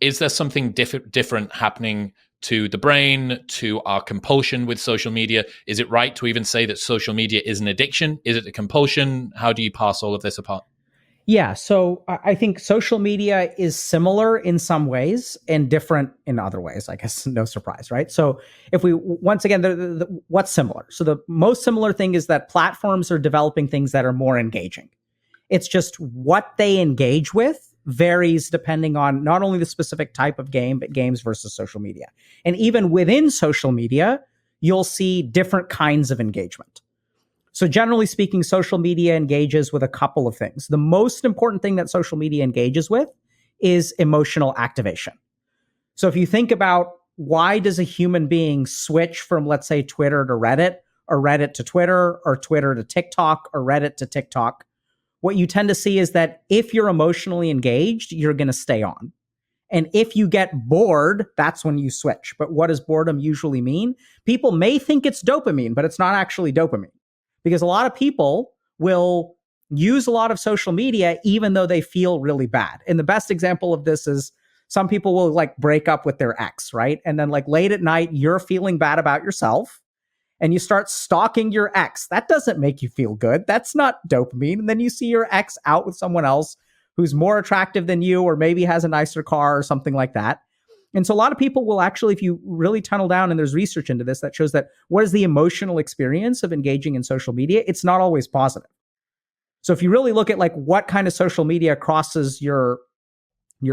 is there something different happening to the brain, to our compulsion with social media? Is it right to even say that social media is an addiction? Is it a compulsion? How do you parse all of this apart? Yeah, so I think social media is similar in some ways and different in other ways. I guess no surprise, right? So if we once again, what's similar? So the most similar thing is that platforms are developing things that are more engaging. It's just what they engage with varies depending on not only the specific type of game, but games versus social media. And even within social media, you'll see different kinds of engagement. So generally speaking, social media engages with a couple of things. The most important thing that social media engages with is emotional activation. So if you think about why does a human being switch from, let's say, Twitter to Reddit, or Reddit to Twitter, or Twitter to TikTok, or Reddit to TikTok, what you tend to see is that if you're emotionally engaged, you're going to stay on. And if you get bored, that's when you switch. But what does boredom usually mean? People may think it's dopamine, but it's not actually dopamine. Because a lot of people will use a lot of social media even though they feel really bad. And the best example of this is some people will like break up with their ex, right? And then like late at night, you're feeling bad about yourself and you start stalking your ex. That doesn't make you feel good. That's not dopamine. And then you see your ex out with someone else who's more attractive than you, or maybe has a nicer car or something like that. And so a lot of people will actually, if you really tunnel down, and there's research into this that shows that what is the emotional experience of engaging in social media? It's not always positive. So if you really look at like what kind of social media crosses your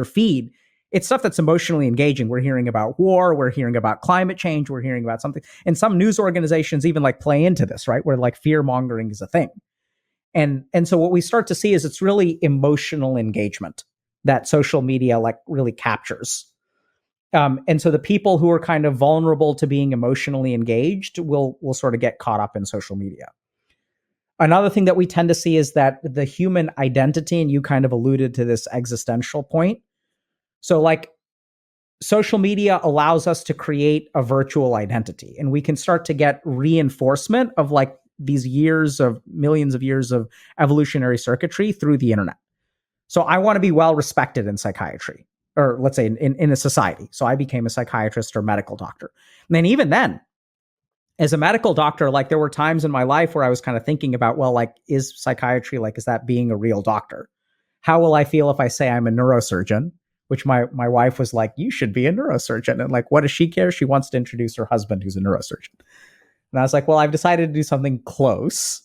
feed, it's stuff that's emotionally engaging. We're hearing about war, we're hearing about climate change, we're hearing about something. And some news organizations even like play into this, right? Where like fear mongering is a thing. And so what we start to see is it's really emotional engagement that social media like really captures. And so the people who are kind of vulnerable to being emotionally engaged will sort of get caught up in social media. Another thing that we tend to see is that the human identity, and you kind of alluded to this existential point. So like social media allows us to create a virtual identity, and we can start to get reinforcement of like these millions of years of evolutionary circuitry through the internet. So I want to be well respected in psychiatry, or let's say in a society. So I became a psychiatrist or medical doctor. And then even then, as a medical doctor, like there were times in my life where I was kind of thinking about, well, like, is psychiatry, like, is that being a real doctor? How will I feel if I say I'm a neurosurgeon? Which my wife was like, you should be a neurosurgeon. And like, what does she care? She wants to introduce her husband who's a neurosurgeon. And I was like, well, I've decided to do something close.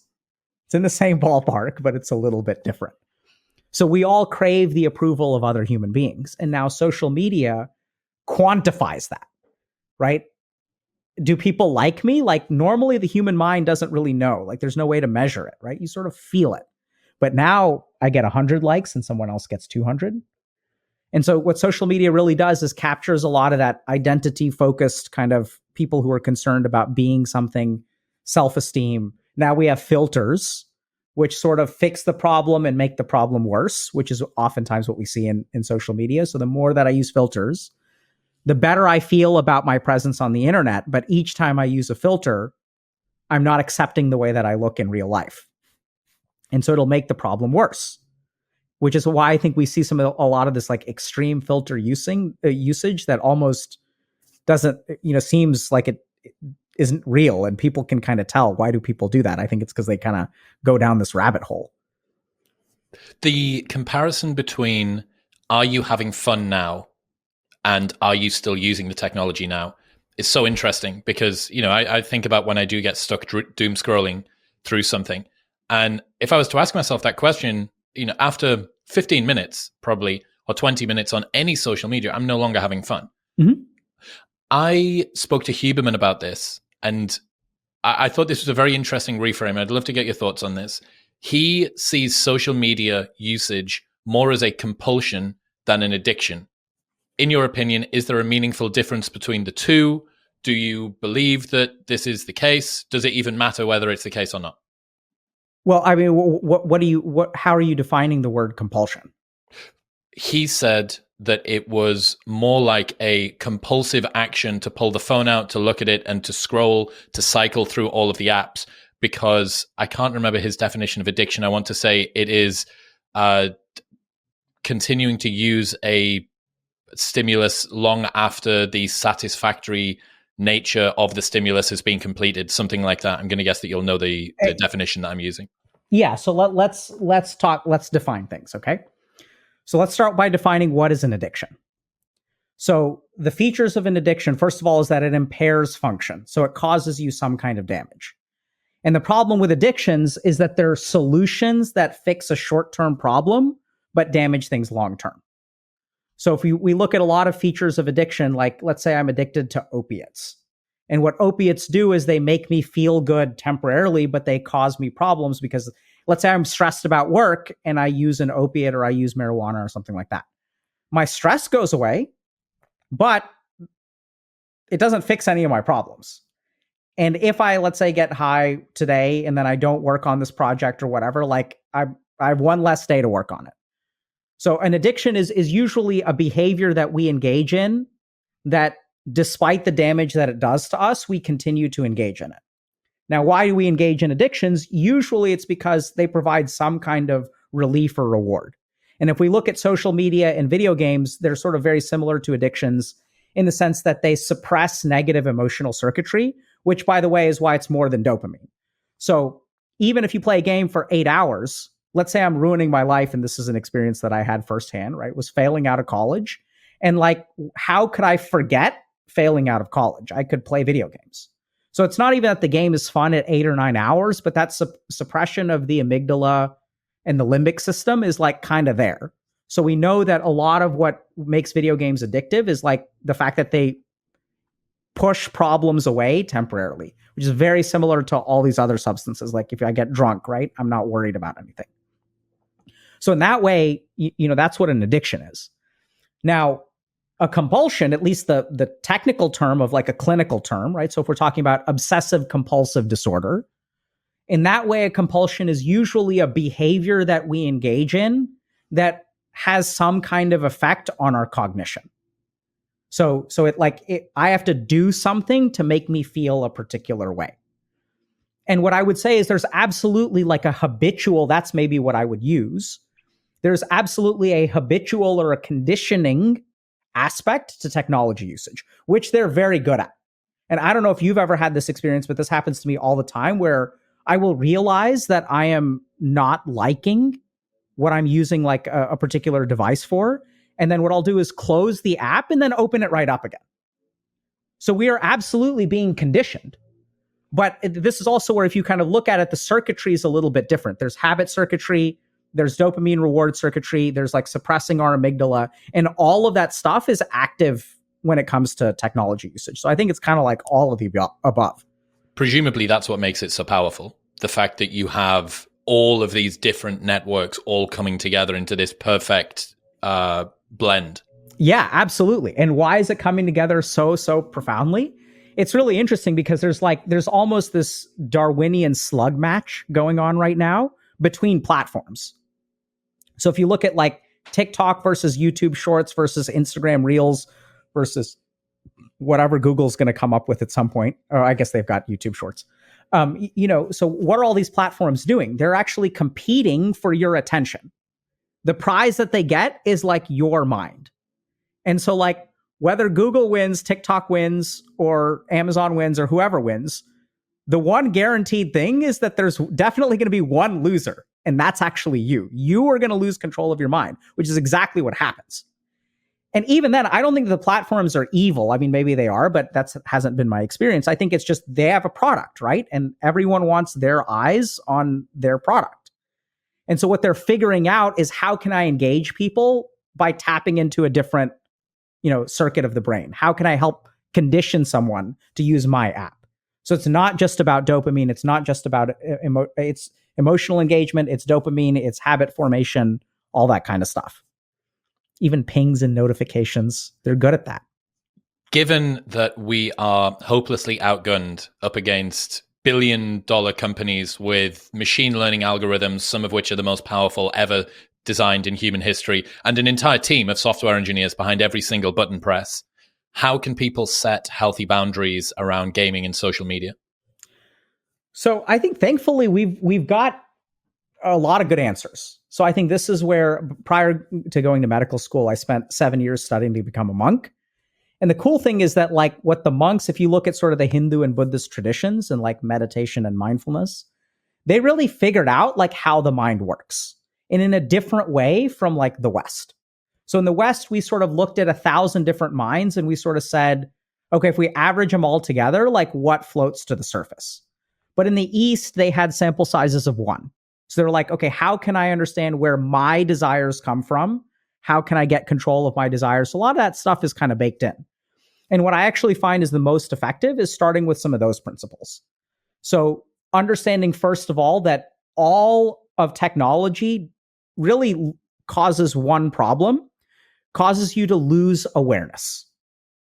It's in the same ballpark, but it's a little bit different. So we all crave the approval of other human beings. And now social media quantifies that, right? Do people like me? Like normally the human mind doesn't really know. Like there's no way to measure it, right? You sort of feel it. But now I get 100 likes and someone else gets 200. And so what social media really does is captures a lot of that identity focused kind of people who are concerned about being something, self-esteem. Now we have filters, which sort of fix the problem and make the problem worse, which is oftentimes what we see in social media. So the more that I use filters, the better I feel about my presence on the internet. But each time I use a filter, I'm not accepting the way that I look in real life. And so it'll make the problem worse, which is why I think we see a lot of this like extreme filter usage that almost doesn't, seems like it isn't real, and people can kind of tell. Why do people do that? I think it's because they kind of go down this rabbit hole. The comparison between are you having fun now and are you still using the technology now is so interesting, because, I think about when I do get stuck doom scrolling through something. And if I was to ask myself that question, after 15 minutes probably, or 20 minutes on any social media, I'm no longer having fun. Mm-hmm. I spoke to Huberman about this, and I thought this was a very interesting reframe. I'd love to get your thoughts on this. He sees social media usage more as a compulsion than an addiction. In your opinion, is there a meaningful difference between the two? Do you believe that this is the case? Does it even matter whether it's the case or not? Well, I mean, how are you defining the word compulsion? He said that it was more like a compulsive action to pull the phone out, to look at it, and to scroll, to cycle through all of the apps, because I can't remember his definition of addiction. I want to say it is continuing to use stimulus long after the satisfactory nature of the stimulus has been completed, something like that. I'm going to guess that you'll know the definition that I'm using. Yeah. So let's define things. Okay. So let's start by defining what is an addiction. So the features of an addiction, first of all, is that it impairs function. So it causes you some kind of damage. And the problem with addictions is that they're solutions that fix a short-term problem, but damage things long-term. So if we look at a lot of features of addiction, like let's say I'm addicted to opiates. And what opiates do is they make me feel good temporarily, but they cause me problems because let's say I'm stressed about work and I use an opiate or I use marijuana or something like that. My stress goes away, but it doesn't fix any of my problems. And if I, let's say, get high today and then I don't work on this project or whatever, like I have one less day to work on it. So an addiction is usually a behavior that we engage in that despite the damage that it does to us, we continue to engage in it. Now, why do we engage in addictions? Usually it's because they provide some kind of relief or reward. And if we look at social media and video games, they're sort of very similar to addictions in the sense that they suppress negative emotional circuitry, which, by the way, is why it's more than dopamine. So even if you play a game for 8 hours, let's say I'm ruining my life, and this is an experience that I had firsthand, right? Was failing out of college. And like, how could I forget failing out of college? I could play video games. So it's not even that the game is fun at 8 or 9 hours, but that suppression of the amygdala and the limbic system is like kind of there. So we know that a lot of what makes video games addictive is like the fact that they push problems away temporarily, which is very similar to all these other substances. Like if I get drunk, right, I'm not worried about anything. So in that way, that's what an addiction is. Now, a compulsion, at least the technical term of like a clinical term, right? So if we're talking about obsessive compulsive disorder, in that way, a compulsion is usually a behavior that we engage in that has some kind of effect on our cognition. So I have to do something to make me feel a particular way. And what I would say is there's absolutely like a habitual, that's maybe what I would use. There's absolutely a habitual or a conditioning aspect to technology usage, which they're very good at. And I don't know if you've ever had this experience, but this happens to me all the time where I will realize that I am not liking what I'm using like a particular device for. And then what I'll do is close the app and then open it right up again. So we are absolutely being conditioned. But this is also where if you kind of look at it, the circuitry is a little bit different. There's habit circuitry, there's dopamine reward circuitry, there's like suppressing our amygdala, and all of that stuff is active when it comes to technology usage. So I think it's kind of like all of the above. Presumably that's what makes it so powerful. The fact that you have all of these different networks all coming together into this perfect blend. Yeah, absolutely. And why is it coming together so profoundly? It's really interesting because there's almost this Darwinian slug match going on right now between platforms. So if you look at like TikTok versus YouTube Shorts versus Instagram Reels versus whatever Google's going to come up with at some point, or I guess they've got YouTube Shorts. So what are all these platforms doing? They're actually competing for your attention. The prize that they get is like your mind. And so like whether Google wins, TikTok wins, or Amazon wins, or whoever wins, the one guaranteed thing is that there's definitely going to be one loser. And that's actually you. You are going to lose control of your mind, which is exactly what happens. And even then, I don't think the platforms are evil. I mean, maybe they are, but that hasn't been my experience. I think it's just they have a product, right? And everyone wants their eyes on their product. And so what they're figuring out is how can I engage people by tapping into a different, circuit of the brain? How can I help condition someone to use my app? So it's not just about dopamine. It's not just about it's emotional engagement. It's dopamine. It's habit formation, all that kind of stuff. Even pings and notifications, they're good at that. Given that we are hopelessly outgunned up against billion-dollar companies with machine learning algorithms, some of which are the most powerful ever designed in human history, and an entire team of software engineers behind every single button press, how can people set healthy boundaries around gaming and social media? So I think thankfully we've got a lot of good answers. So I think this is where, prior to going to medical school, I spent 7 years studying to become a monk. And the cool thing is that, like, what the monks, if you look at sort of the Hindu and Buddhist traditions and like meditation and mindfulness, they really figured out like how the mind works, and in a different way from like the West. So in the West, we sort of looked at 1,000 different minds and we sort of said, okay, if we average them all together, like what floats to the surface? But in the East, they had sample sizes of one. So they're like, okay, how can I understand where my desires come from? How can I get control of my desires? So a lot of that stuff is kind of baked in. And what I actually find is the most effective is starting with some of those principles. So understanding, first of all, that all of technology really causes one problem, causes you to lose awareness.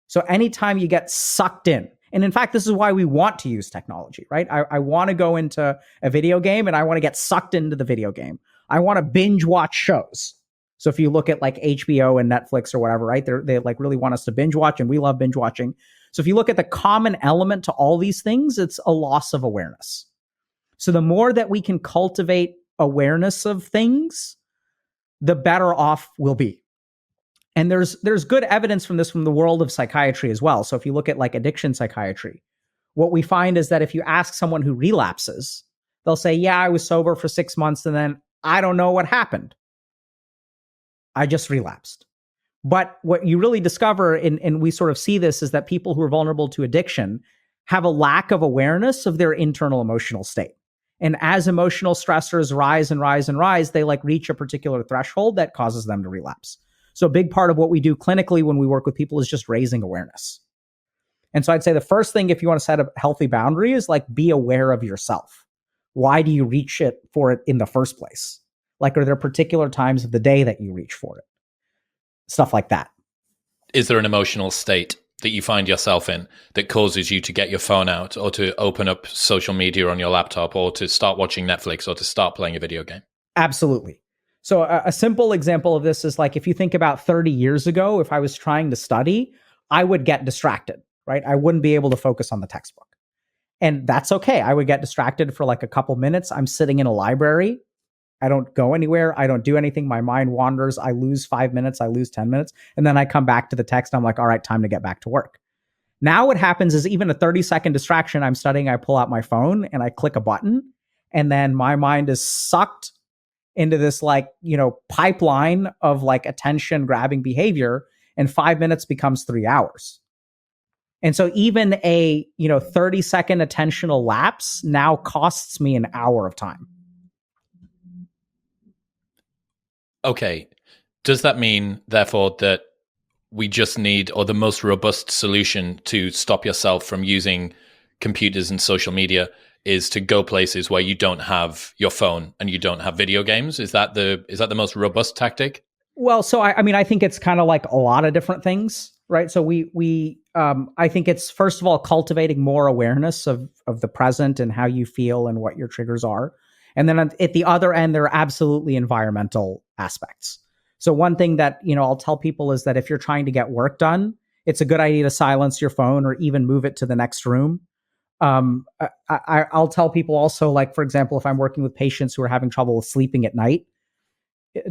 So anytime you get sucked in, and in fact, this is why we want to use technology, right? I want to go into a video game and I want to get sucked into the video game. I want to binge watch shows. So if you look at like HBO and Netflix or whatever, right? They like really want us to binge watch, and we love binge watching. So if you look at the common element to all these things, it's a loss of awareness. So the more that we can cultivate awareness of things, the better off we'll be. And there's good evidence from this from the world of psychiatry as well. So if you look at like addiction psychiatry, what we find is that if you ask someone who relapses, they'll say, yeah, I was sober for 6 months and then I don't know what happened. I just relapsed. But what you really discover, and we sort of see this, is that people who are vulnerable to addiction have a lack of awareness of their internal emotional state. And as emotional stressors rise and rise and rise, they like reach a particular threshold that causes them to relapse. So a big part of what we do clinically when we work with people is just raising awareness. And so I'd say the first thing, if you want to set a healthy boundary, is like be aware of yourself. Why do you reach it for it in the first place? Like, are there particular times of the day that you reach for it? Stuff like that. Is there an emotional state that you find yourself in that causes you to get your phone out or to open up social media on your laptop or to start watching Netflix or to start playing a video game? Absolutely. So a simple example of this is like, if you think about 30 years ago, if I was trying to study, I would get distracted, right? I wouldn't be able to focus on the textbook. And that's okay. I would get distracted for like a couple minutes. I'm sitting in a library. I don't go anywhere. I don't do anything. My mind wanders. I lose 5 minutes. I lose 10 minutes. And then I come back to the text. I'm like, all right, time to get back to work. Now what happens is even a 30-second distraction, I'm studying, I pull out my phone and I click a button. And then my mind is sucked into this like, pipeline of like attention grabbing behavior. And 5 minutes becomes 3 hours. And so even a, 30-second attentional lapse now costs me an hour of time. Okay. Does that mean, therefore, that we just need, or the most robust solution to stop yourself from using computers and social media is to go places where you don't have your phone and you don't have video games? Is that the most robust tactic? Well, so I think it's kind of like a lot of different things, right? So I think it's, first of all, cultivating more awareness of the present and how you feel and what your triggers are. And then at the other end, there are absolutely environmental aspects. So one thing that, I'll tell people is that if you're trying to get work done, it's a good idea to silence your phone or even move it to the next room. I'll tell people also, like, for example, if I'm working with patients who are having trouble with sleeping at night,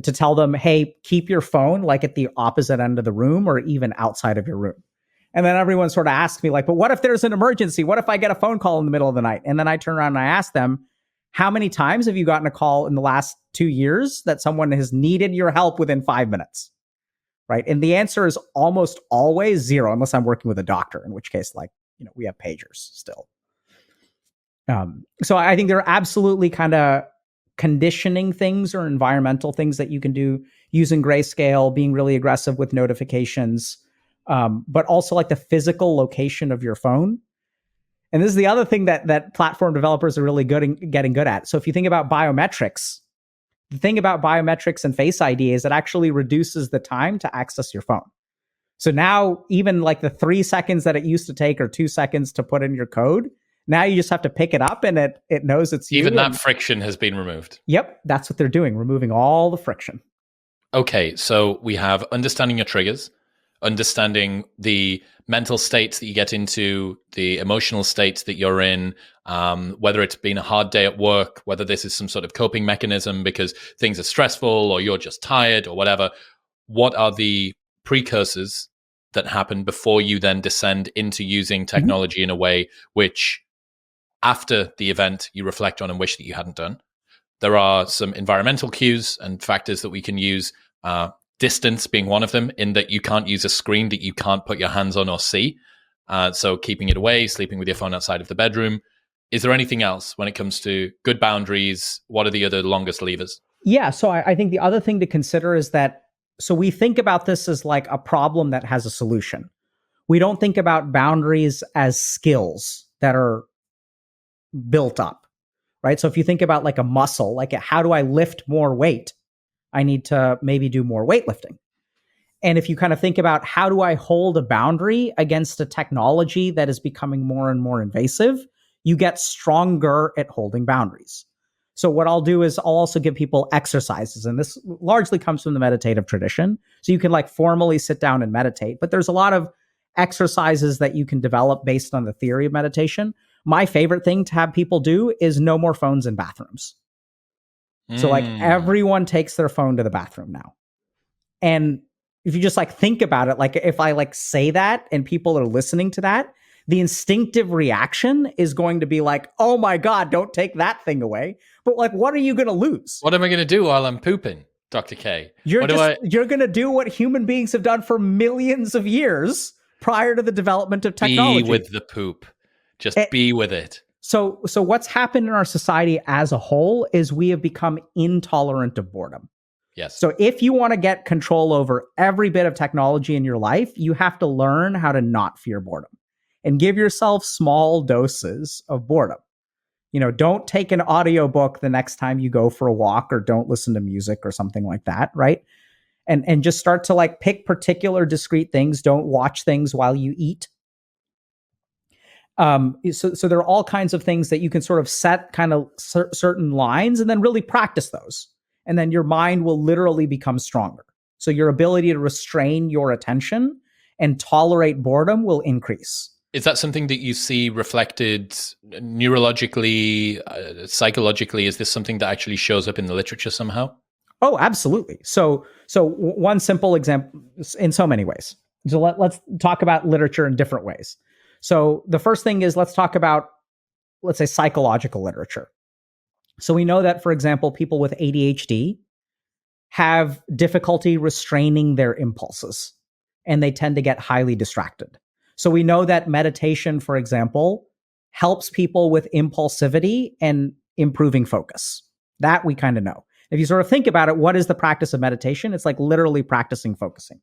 to tell them, hey, keep your phone like at the opposite end of the room or even outside of your room. And then everyone sort of asks me like, but what if there's an emergency? What if I get a phone call in the middle of the night? And then I turn around and I ask them, how many times have you gotten a call in the last 2 years that someone has needed your help within 5 minutes? Right. And the answer is almost always 0, unless I'm working with a doctor, in which case, like, we have pagers still. So I think there are absolutely kind of conditioning things or environmental things that you can do using grayscale, being really aggressive with notifications, but also like the physical location of your phone. And this is the other thing that platform developers are really good in getting good at. So if you think about biometrics, the thing about biometrics and Face ID is it actually reduces the time to access your phone. So now even like the 3 seconds that it used to take or 2 seconds to put in your code, now you just have to pick it up and it knows it's you. Even that friction has been removed. Yep, that's what they're doing, removing all the friction. Okay, so we have understanding your triggers, understanding the mental states that you get into, the emotional states that you're in, whether it's been a hard day at work, whether this is some sort of coping mechanism because things are stressful or you're just tired or whatever. What are the precursors that happen before you then descend into using technology in a way which, after the event, you reflect on and wish that you hadn't done? There are some environmental cues and factors that we can use, distance being one of them, in that you can't use a screen that you can't put your hands on or see. So keeping it away, sleeping with your phone outside of the bedroom. Is there anything else when it comes to good boundaries? What are the other longest levers? Yeah. So I think the other thing to consider is that, so we think about this as like a problem that has a solution. We don't think about boundaries as skills that are built up, right? So if you think about like a muscle, like how do I lift more weight? I need to maybe do more weightlifting. And if you kind of think about how do I hold a boundary against a technology that is becoming more and more invasive, you get stronger at holding boundaries. So what I'll do is I'll also give people exercises, and this largely comes from the meditative tradition. So you can like formally sit down and meditate, but there's a lot of exercises that you can develop based on the theory of meditation. My favorite thing to have people do is no more phones in bathrooms. So like everyone takes their phone to the bathroom now. And if you just like think about it, like if I like say that and people are listening to that, the instinctive reaction is going to be like, oh my God, don't take that thing away. But like, what are you going to lose? What am I going to do while I'm pooping, Dr. K? You're going to do what human beings have done for millions of years prior to the development of technology. Be with the poop. Just be with it. So what's happened in our society as a whole is we have become intolerant of boredom. Yes. So if you want to get control over every bit of technology in your life, you have to learn how to not fear boredom and give yourself small doses of boredom. You know, don't take an audiobook the next time you go for a walk, or don't listen to music or something like that, right? And just start to like pick particular discrete things. Don't watch things while you eat. So there are all kinds of things that you can sort of set kind of certain lines and then really practice those. And then your mind will literally become stronger. So your ability to restrain your attention and tolerate boredom will increase. Is that something that you see reflected neurologically, psychologically? Is this something that actually shows up in the literature somehow? Oh, absolutely. So one simple example, in so many ways. So let's talk about literature in different ways. So the first thing is, let's talk about, let's say, psychological literature. So we know that, for example, people with ADHD have difficulty restraining their impulses, and they tend to get highly distracted. So we know that meditation, for example, helps people with impulsivity and improving focus. That we kind of know. If you sort of think about it, what is the practice of meditation? It's like literally practicing focusing.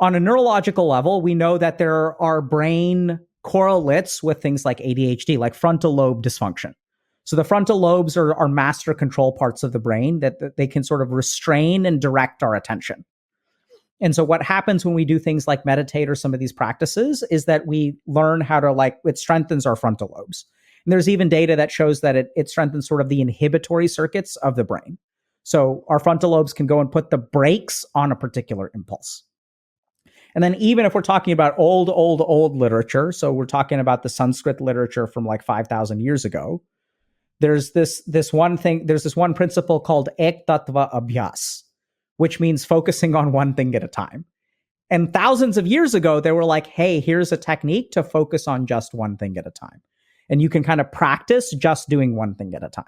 On a neurological level, we know that there are brain correlates with things like ADHD, like frontal lobe dysfunction. So the frontal lobes are master control parts of the brain that they can sort of restrain and direct our attention. And so what happens when we do things like meditate or some of these practices is that we learn how to, like, it strengthens our frontal lobes. And there's even data that shows that it strengthens sort of the inhibitory circuits of the brain. So our frontal lobes can go and put the brakes on a particular impulse. And then even if we're talking about old literature, so we're talking about the Sanskrit literature from like 5,000 years ago, there's this one principle called Ek Tattva Abhyas, which means focusing on one thing at a time. And thousands of years ago, they were like, hey, here's a technique to focus on just one thing at a time. And you can kind of practice just doing one thing at a time.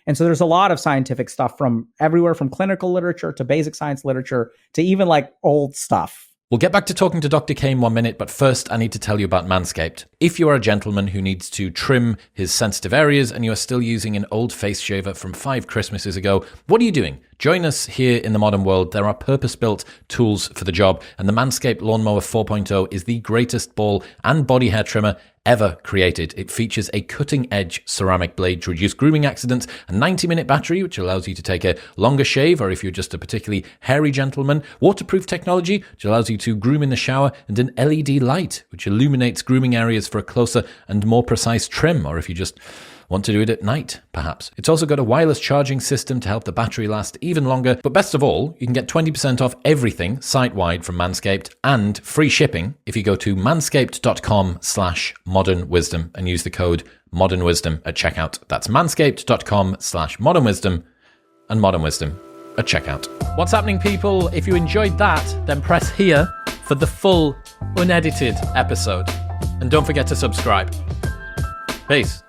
And so there's a lot of scientific stuff from everywhere, from clinical literature to basic science literature to even like old stuff. We'll get back to talking to Dr. K in 1 minute, but first I need to tell you about Manscaped. If you are a gentleman who needs to trim his sensitive areas and you are still using an old face shaver from 5 Christmases ago, what are you doing? Join us here in the modern world. There are purpose-built tools for the job, and the Manscaped Lawnmower 4.0 is the greatest ball and body hair trimmer ever created. It features a cutting-edge ceramic blade to reduce grooming accidents, a 90-minute battery, which allows you to take a longer shave, or if you're just a particularly hairy gentleman, waterproof technology, which allows you to groom in the shower, and an LED light, which illuminates grooming areas for a closer and more precise trim, or if you just Want to do it at night, perhaps? It's also got a wireless charging system to help the battery last even longer. But best of all, you can get 20% off everything site-wide from Manscaped and free shipping if you go to manscaped.com/modernwisdom and use the code modernwisdom at checkout. That's manscaped.com/modernwisdom and modernwisdom at checkout. What's happening, people? If you enjoyed that, then press here for the full unedited episode. And don't forget to subscribe. Peace.